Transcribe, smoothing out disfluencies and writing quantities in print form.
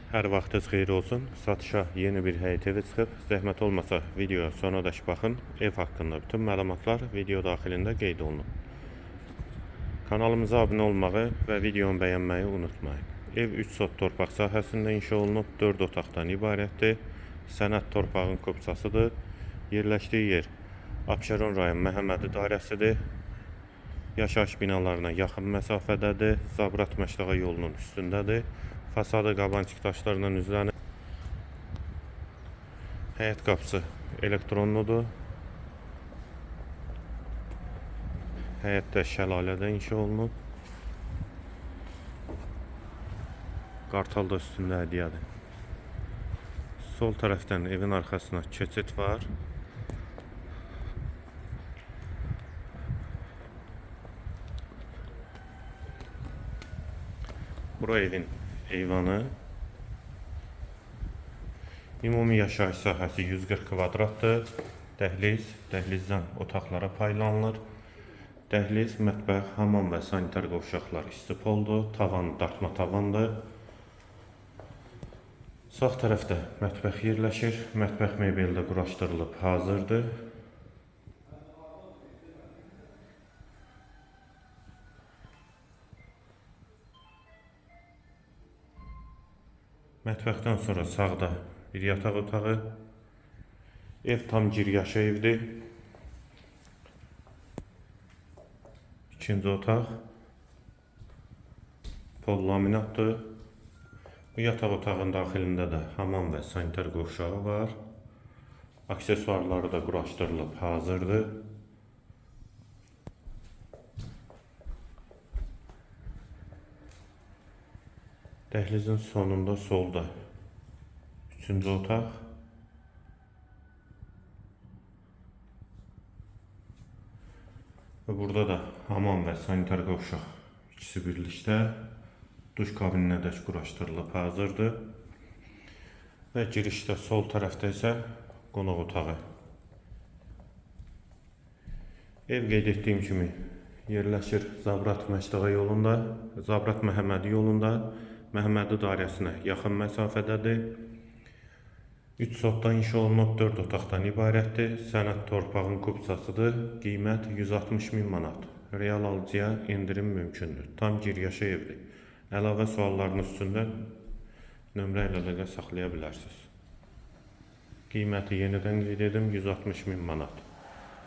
Hər vaxtınız xeyir olsun. Satışa yeni bir həyət evi çıxıb. Zəhmət olmasa videoya sonradək baxın. Ev haqqında bütün məlumatlar video daxilində qeyd olunub. Kanalımıza abunə olmağı və videonu bəyənməyi unutmayın. Ev 3 sot torpaq sahəsində inşa olunub, 4 otaqdan ibarətdir. Sənəd torpağın kopçasıdır. Yerləşdiyi yer Abşeron rayon Məhəmmədi dairəsidir. Yaşayış binalarına yaxın məsafədədir. Zabrat Məşdağa yolunun üstündədir. Fasadı qabançıq daşlarla üzlənir. Həyət qapısı elektronludur. Həyətdə şəlalədə inşa olunub. Qartal da üstündə hədiyyədir. Sol tərəfdən evin arxasına keçid var. Bura evin eyvanı. Ümumi yaşayış sahəsi 140 kvadratdır. Dəhliz, dəhlizdən otaqlara paylanılır. Dəhliz, mətbəx, hamam və sanitar qovşaqlar istipoldur. Tavan dartma tavandır. Sağ tərəfdə mətbəx yerləşir. Mətbəx mebeli də quraşdırılıb hazırdır. Mətbəxdən sonra sağda bir yataq otağı. Ev tam giryaşı evdir. İkinci otaq. Pol laminatdır. Bu yataq otağın daxilində də hamam və sanitar qovşağı var. Aksesuarları da quraşdırılıb hazırdır. Dəhlizin sonunda solda 3-cü otaq. Və burada da hamam və sanitar qovşaq ikisi birlikdə. Duş kabininə də quraşdırılıb hazırdır. Və girişdə sol tərəfdə isə qonaq otağı. Ev qeyd etdiyim kimi yerləşir Zabrat Məşdağa yolunda, Zabrat Məhəmmədi yolunda, Məhəmmədi dairəsinə yaxın məsafədədir. 3 sotdan inşa olunub, 4 otaqdan ibarətdir. Sənəd torpağın kupçasıdır. Qiymət 160 min manat. Real alıcıya endirim mümkündür. Tam giryaşı evdir. Əlavə suallarınız üstündə nömrə ilə əlaqə saxlaya bilərsiniz. Qiyməti yenidən qeyd edim, 160 min manat.